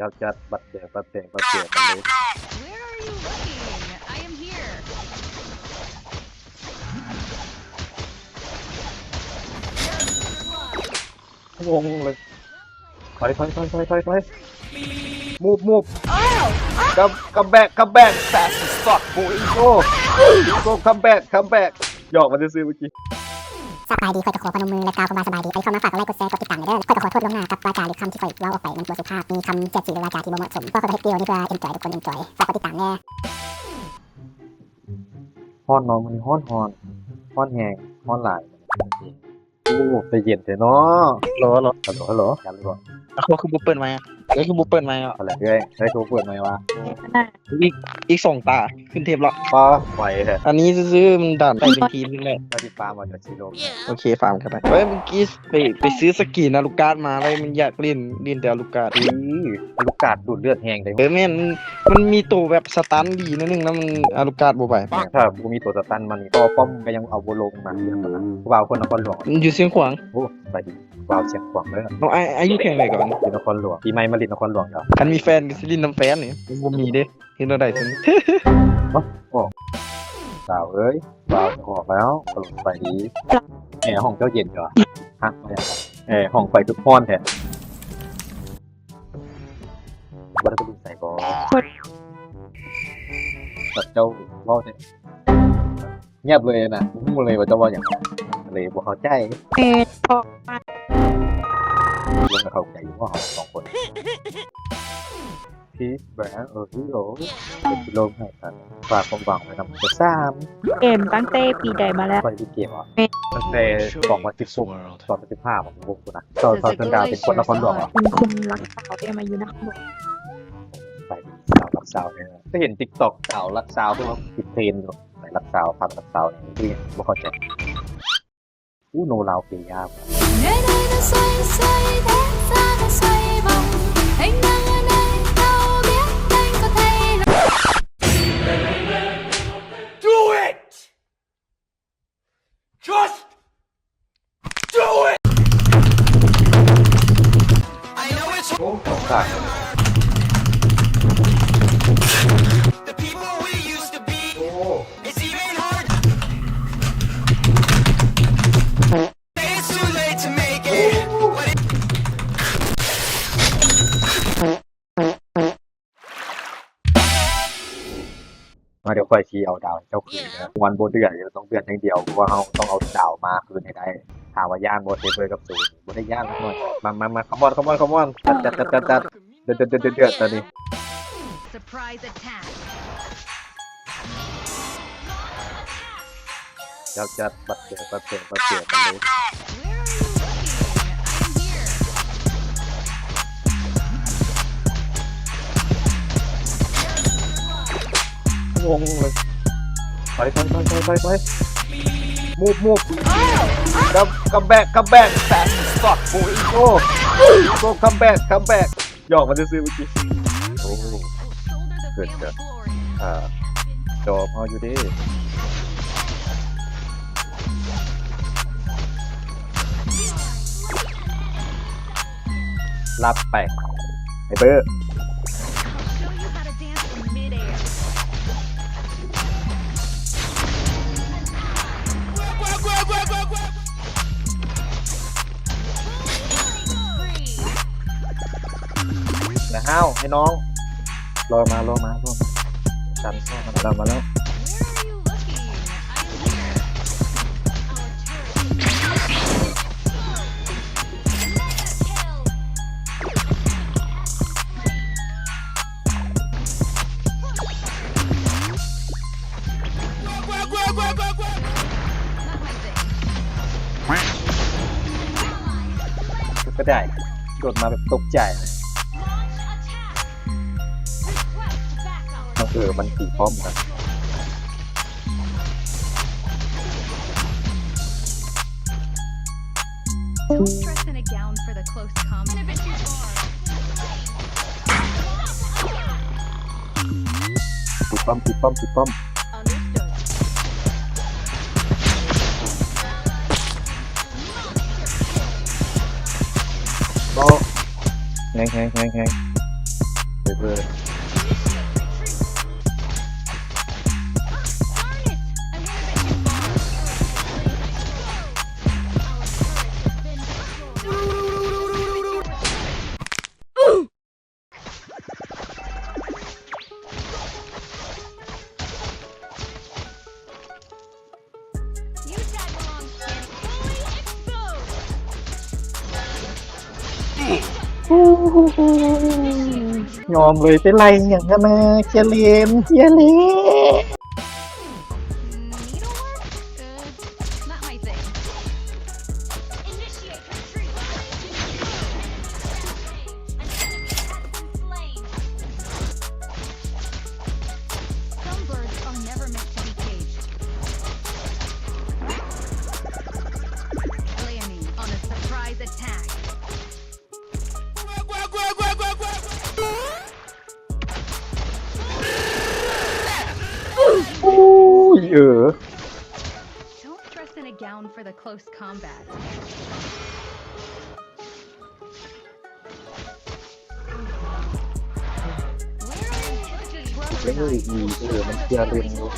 จัดบัดเสียมันเลย Where are you looking? I am here. งงเลยถอยมูฟcome back fast as fuck boy go come back หยอกมันซื่อๆเมื่อกี้สบายดีค่อยจะขอพนมมือและกล่าวคำว่าสบายดีไอ้เข้ามาฝากกดไลค์กดแชร์กดติดตามเด้อค่อยจะขอโทษล่วงหน้ากับวาจาหรือคำที่ค่อยเว้าออกไปมันบ่สุภาพมีคำเสียดสีหรือวาจาที่บ่เหมาะสมก็ขอให้เดียวนี่เพื่อ enjoy ทุกคน enjoy ฝากกดติดตามแน่ฮ้อนเนาะมื้อนี้ฮ้อนแฮงฮ้อนหลายโอ้ใจเย็นเถอะเนาะฮัลโหลกันเลยบ่เขาคือบ่เปิดไมค์คือบ่เปิดไมค์อ่ะอะไรเอ้ยได้โทรเปิดไหมวะอีก2ตาขึ้นเทปแล้วป้าไหวแท้อันนี้ซื่อๆมันดันไปเป็นทีมนึงแหละก็สิฟาร์มว่าจะสิลงโอเคฟาร์มกันไปเฮ้ยเมื่อกี้ไปซื้อสกินนะลูกการ์ดมาแล้วมันอยากเล่นแต่ลูกการ์ดลูกกาดดูดเลือดแฮงได้แม่นมันมีตัวแบบสตันดีนิดนึงนะมันลูกการ์ดบ่ไปถ้าบ่มีตัวสตันมันก็ป้อมก็ยังเอาบ่ลงมาว่าวคนนครหลวงอยู่เสียงขวางโอ้ไปดีว่าวเสียงขวางเด้อน้องอายุแข่งไหนก่อนอยู่นครหลวงปีใหม่มาลินนครหลวงเหรอคันมีแฟนก็สิลินน้ำแฟนนี่บ่มีเด้เห็นได้ซั่นสาวเอ้ยบ่าวออกแล้วก็ลงไปดีแอร์ห้องเจ้าเย็นเหรอฮะห้องไฟทุกห้อนแท้บ่ได้ไปดูใส่บ่ตัดเจ้าเว้าแท้เงียบเลยน่ะฮู้เลยว่าเจ้าว่าหยังเลยบ่เข้าใจพอมาลงเข้าใจว่าเฮา2คนพี่แบงฮีโร่เป็นลมให้กันฝากความหวังไว้นำตัว3เกมตั้งแต่ปีใดมาแล้วไปที่เกมอ่ะตั้งแต่2016 2015ผมบ่นะตอนสันดาเป็นคนนครหลวงอ่ะคุณคุมรักสาวได้มาอยู่นครหลวงไปสาวรักสาวเนี่ยก็เห็น TikTok สาวรักสาวที่ว่าติดเทรนด์อยู่ไหนรักสาวพักรักสาวนี่คือบ่เข้าใจโนลาวเปียJust do it! I know it's the people we used to be. It's even hard. It's too late to make it. What it มาเดี๋ยวค่อยชี้เอาดาวเจ้าคืนนะวันบ่เดือดต้องเดือดอย่างเดียวเพราะว่าเฮาต้องเอาดาวมาคืนให้ได้ถามว่าย่านบ่เทเบิดกับ0บ่ได้ย่านน้อยมาคัมอนจัดเดือดตอนนี้ Surprise attack จัดบัดเสียมันเลย Where are you looking? I am here. งงเลยไปมูฟcome back fast as fuck boy go come back หยอกมันซื่อๆเมื่อกี้โอ้เกิดจอบเอาอยู่ดิรับไปไอ้เบอร์นะห้าวให้น้องรอมาชันเข้ามาแล้วก็ได้โดดมาแบบตกใจเลยมันตีพร้อมกัน Don't dress in a gown for the close combat. A bit too far. ติดป้อม Understood. โอ้แฮง เซเวอร์ You tag along and fully exposed. ยอมเลยเป็นไรอย่างนั้นนะเคียเลน Needlework? Not my thing. Initiate retreat. An enemy has been slain. Some birds are never meant to be caged. Planning on a surprise attack. อุ้ยDon't dress in a gown for the close combat. Where are you putting เล่น rubber อีก knives? มันเคียเลนอยู่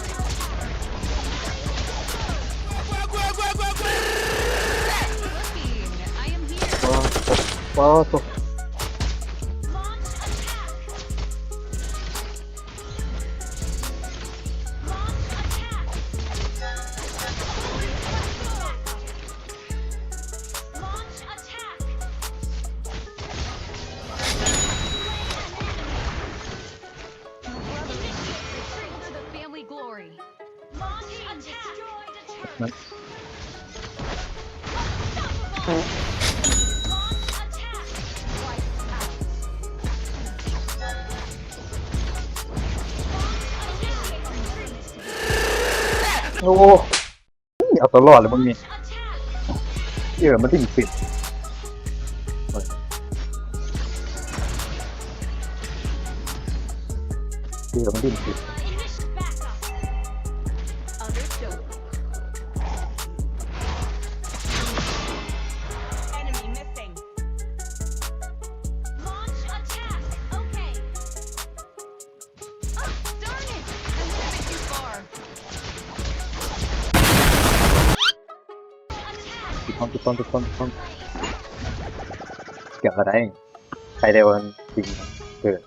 Looking. I am here. ว้าวตัว Launch attack. Launch attack. Launch attack. Initiate retreat for the family glory. Launch attack. Destroyed a turret. Unstoppable. Launch attack. Wiped out. Launch retreat. โอ้เอาตลอดเลยมึงนี่ Attack. มันถึงปิดมันถึงปิด Initiate backup. Understood. Enemy missing. Launch attack. Okay. Ah, darn it! I went a bit too far. Attack. ทุกคนเกี่ยวกับอะไรใครได้วันจริงเกิด